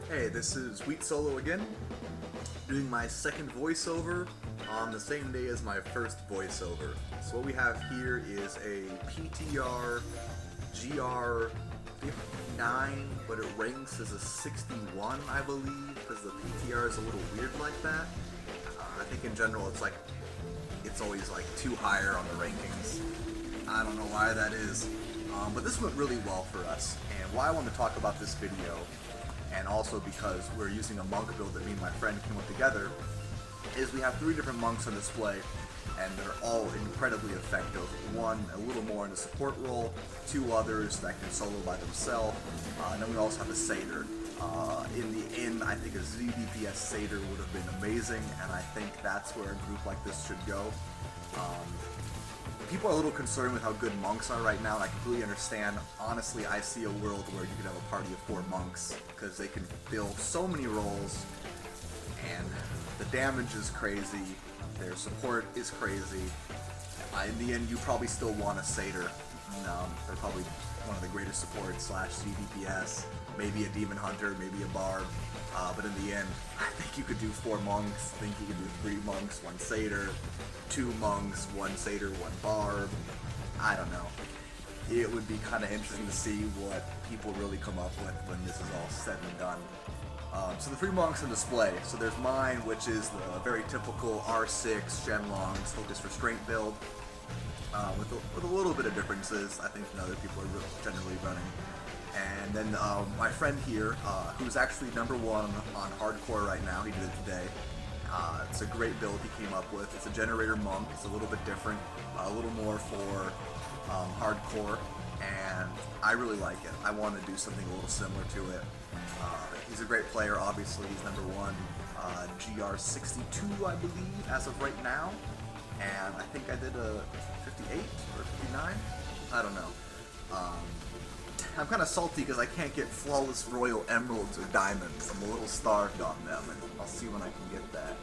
Hey, this is Wheat Solo again, doing my second voiceover on the same day as my first voiceover. So what we have here is a PTR GR 59, but it ranks as a 61, I believe, because the PTR is a little weird like that. I think in general it's always like too higher on the rankings. I don't know why that is, but this went really well for us. And why I want to talk about this video, and also because we're using a monk build that me and my friend came up together, is we have 3 different monks on display, and they're all incredibly effective. One a little more in the support role, 2 others that can solo by themselves, and then we also have a satyr. In the end, I think a ZDPS satyr would have been amazing, and I think that's where a group like this should go. People are a little concerned with how good monks are right now, and I completely understand. Honestly, I see a world where you could have a party of 4 monks, because they can fill so many roles, and the damage is crazy, their support is crazy. In the end, you probably still want a satyr. They're probably one of the greatest supports slash CDPS, maybe a demon hunter, maybe a barb. But in the end, I think you could do 4 monks, I think you could do 3 monks, 1 satyr, 2 monks, 1 satyr, 1 barb. I don't know. It would be kind of interesting to see what people really come up with when this is all said and done. So the 3 monks on display. So there's mine, which is the very typical R6 Shenlong's Focus Restraint build, with a little bit of differences. I think other people are generally running. And then my friend here, who's actually #1 on hardcore right now, he did it today. It's a great build he came up with. It's a generator monk. It's a little bit different, a little more for hardcore, and I really like it. I want to do something a little similar to it. He's a great player, obviously. He's #1, GR62, I believe, as of right now. And I think I did a 58 or 59. I don't know. I'm kind of salty because I can't get flawless royal emeralds or diamonds. I'm a little starved on them, and I'll see when I can get that.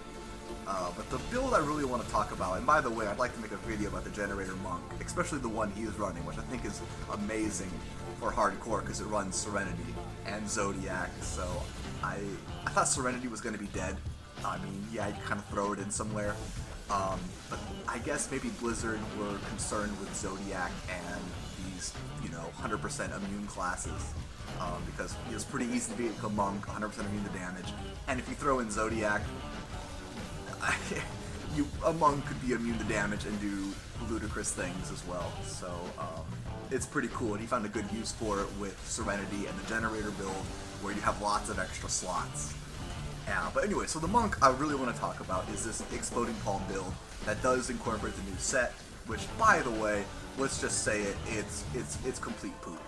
But the build I really want to talk about, and by the way, I'd like to make a video about the generator monk, especially the one he's running, which I think is amazing for hardcore because it runs Serenity and Zodiac. So I thought Serenity was going to be dead. I mean, yeah, you kind of throw it in somewhere. But I guess maybe Blizzard were concerned with Zodiac and these, 100% immune classes, because it was pretty easy to beat a monk, 100% immune to damage, and if you throw in Zodiac, a monk could be immune to damage and do ludicrous things as well. So it's pretty cool, and he found a good use for it with Serenity and the generator build, where you have lots of extra slots. But anyway, so the monk I really want to talk about is this Exploding Palm build that does incorporate the new set, which, by the way, let's just say it's complete poop.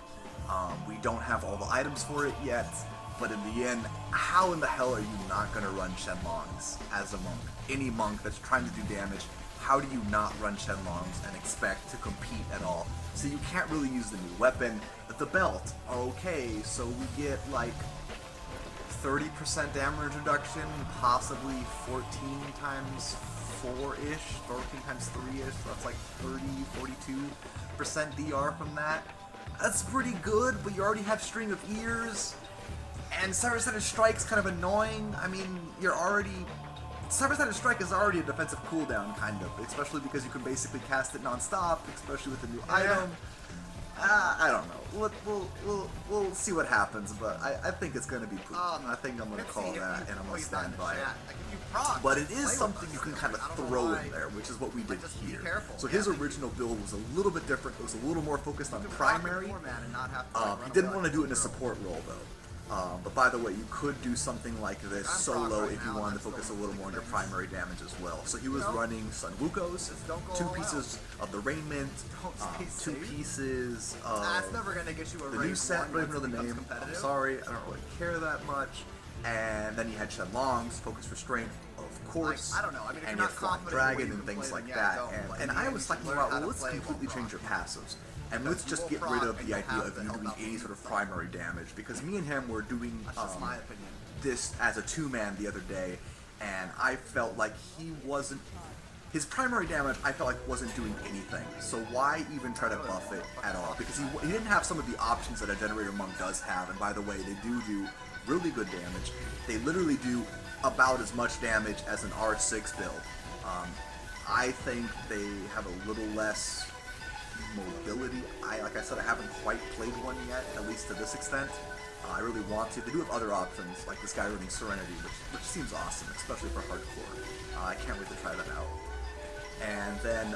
We don't have all the items for it yet, but in the end, how in the hell are you not going to run Shenlongs as a monk? Any monk that's trying to do damage, how do you not run Shenlongs and expect to compete at all? So you can't really use the new weapon, but the belt. Okay, so we get like 30% damage reduction, possibly 14 times 4-ish, 14 times 3-ish, so that's like 30, 42% DR from that. That's pretty good, but you already have String of Ears, and Cyber-Sided Strike's kind of annoying. I mean, Cyber-Sided Strike is already a defensive cooldown, kind of, especially because you can basically cast it non-stop, especially with the new item. I don't know. We'll see what happens, but I think it's going to be poop. I think I'm going to call that, and I'm going to stand by it. But it is something you can kind of throw in there, which is what we did here. So his original build was a little bit different. It was a little more focused on primary. He didn't want to do it in a support role, though. But by the way, you could do something like this solo if you wanted to focus a little more on your primary damage as well. So he was running Sun Wuko's, 2 pieces of the Raiment, 2 pieces of the new set, I don't even know the name, I'm sorry, I don't really care that much. And then you had Shenlong's, Focus Restraint, of course, and your Flock Dragon and things like that. And I was talking about, well, let's completely change your passives. And let's just get rid of the idea of you doing any sort of primary damage, because me and him were doing this as a 2-man the other day, and I felt like his primary damage I felt like wasn't doing anything, so why even try to buff it at all? Because he didn't have some of the options that a Generator Monk does have, and by the way, they do really good damage. They literally do about as much damage as an R6 build. I think they have a little less mobility. Like I said, I haven't quite played one yet, at least to this extent. I really want to. They do have other options, like this guy running Serenity, which seems awesome, especially for hardcore. I can't wait to try that out. And then,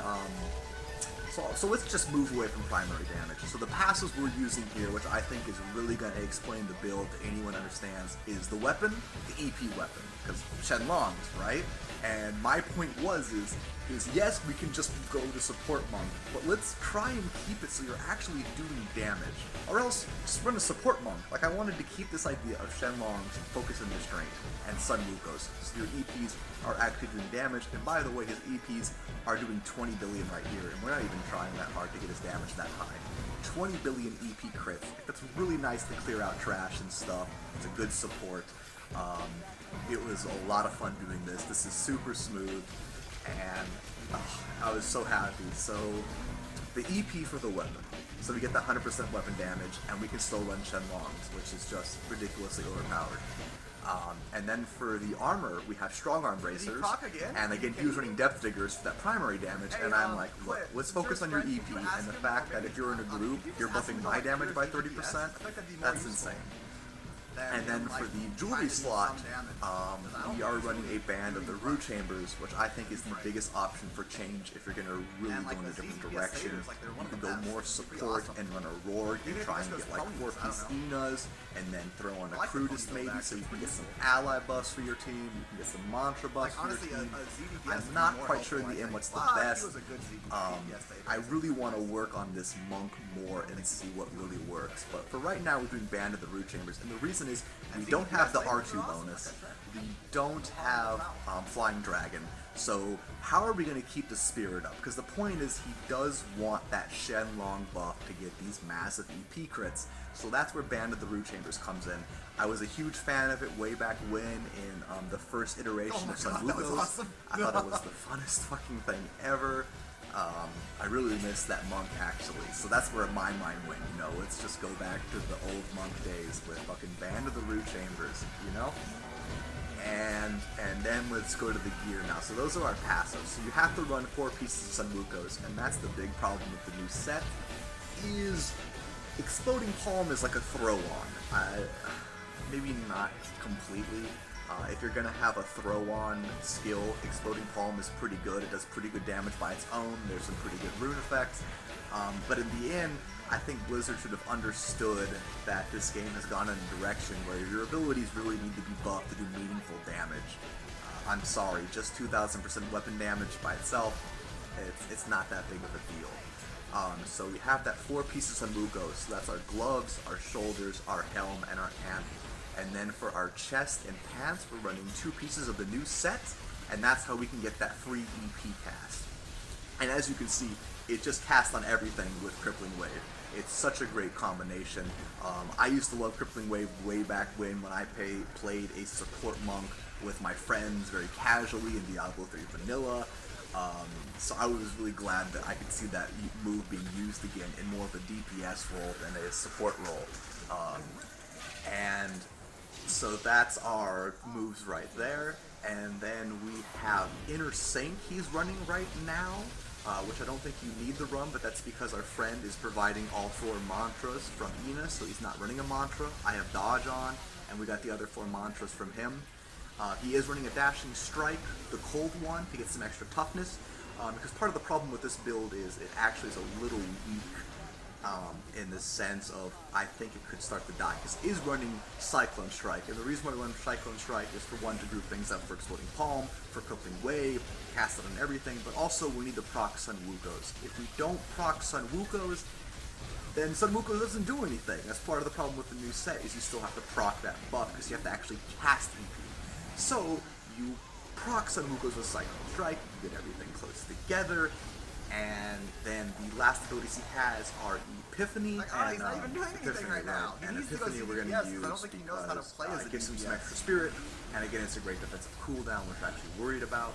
so let's just move away from primary damage. So the passives we're using here, which I think is really going to explain the build to anyone understands, is the weapon, the EP weapon, because Shenlong's, right? And my point is yes, we can just go to support monk, but let's try and keep it so you're actually doing damage. Or else, just run a support monk. Like, I wanted to keep this idea of Shenlong's focus and restraint, and Sun Wuko's, so your EPs are actually doing damage, and by the way, his EPs are doing 20 billion right here, and we're not even trying that hard to get his damage that high. 20 billion EP crits. That's really nice to clear out trash and stuff. It's a good support. It was a lot of fun doing this. This is super smooth, and I was so happy. So the EP for the weapon. So we get the 100% weapon damage, and we can still run Shenlong's, which is just ridiculously overpowered. And then for the armor, we have strong arm bracers, and again, he was running depth diggers for that primary damage, and I'm like, look, let's focus on your EP, and the fact that if you're in a group, you're buffing my damage by 30%, that's insane. And then for the jewelry slot, we are running a band of the Root Chambers, which I think is the biggest option for change if you're going to really go in a different direction. You can go more support and run a Roar. You can try and get like 4-piece Inas, and then throw on a Crudist maybe, so you can get some ally buffs for your team, you can get some mantra buffs for your team. I'm not quite sure in the end what's the best. I really want to work on this monk more and see what really works, but for right now we're doing Band of the Root Chambers, and the reason is we don't have the R2 bonus, we don't have Flying Dragon, so how are we going to keep the spirit up? Because the point is he does want that Shenlong buff to get these massive EP crits, so that's where Band of the Root Chambers comes in. I was a huge fan of it way back when in the first iteration of Sun Wuko's. Awesome. I thought it was the funnest fucking thing ever. I really missed that monk actually, so that's where my mind went, you know, let's just go back to the old monk days with fucking Band of the Root Chambers, you know? And then let's go to the gear now. So those are our passives. So you have to run 4 pieces of Sun Wuko's, and that's the big problem with the new set, is Exploding Palm is like a throw-on. Maybe not completely. If you're going to have a throw-on skill, Exploding Palm is pretty good. It does pretty good damage by its own. There's some pretty good rune effects. But in the end, I think Blizzard should have understood that this game has gone in a direction where your abilities really need to be buffed to do meaningful damage. I'm sorry, just 2,000% weapon damage by itself, it's not that big of a deal. So we have that 4 pieces of Muko, so that's our gloves, our shoulders, our helm, and our hand. And then for our chest and pants, we're running 2 pieces of the new set, and that's how we can get that free EP cast. And as you can see, it just casts on everything with Crippling Wave. It's such a great combination. I used to love Crippling Wave way back when I played a support monk with my friends very casually in Diablo 3 Vanilla. So I was really glad that I could see that move being used again in more of a DPS role than a support role. And so that's our moves right there. And then we have Inner Saint he's running right now, which I don't think you need the run, but that's because our friend is providing all 4 mantras from Ina, so he's not running a mantra. I have Dodge on, and we got the other 4 mantras from him. He is running a Dashing Strike, the cold one, to get some extra toughness, because part of the problem with this build is it actually is a little weak in the sense of, I think it could start to die, because it is running Cyclone Strike, and the reason why we run Cyclone Strike is for one, to group things up for Exploding Palm, for Crippling Wave, cast it on everything, but also we need to proc Sun Wuko's. If we don't proc Sun Wuko's, then Sun Wuko doesn't do anything. That's part of the problem with the new set, is you still have to proc that buff, because you have to actually cast EP. So, you proc Sun Wuko's with Cyclone Strike, you get everything close together, and then the last abilities he has are Epiphany, and he's not even doing anything right now. And Epiphany we're going to use because it gives him some extra spirit, and again it's a great defensive cooldown, which I'm actually worried about.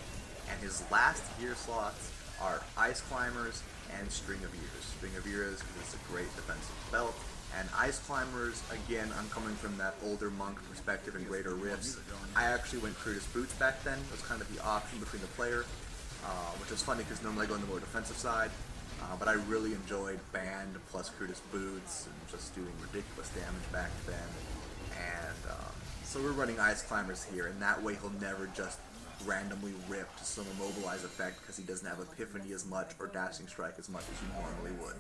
And his last gear slots are Ice Climbers and String of Ears. String of Ears because it's a great defensive belt, And Ice Climbers, again, I'm coming from that older monk perspective in Greater Rifts. I actually went Curtis Boots back then. It was kind of the option between the player, which is funny because normally I go on the more defensive side. But I really enjoyed Band plus Curtis Boots and just doing ridiculous damage back then. And so we're running Ice Climbers here, and that way he'll never just randomly rip to some immobilize effect because he doesn't have Epiphany as much or Dashing Strike as much as you normally would.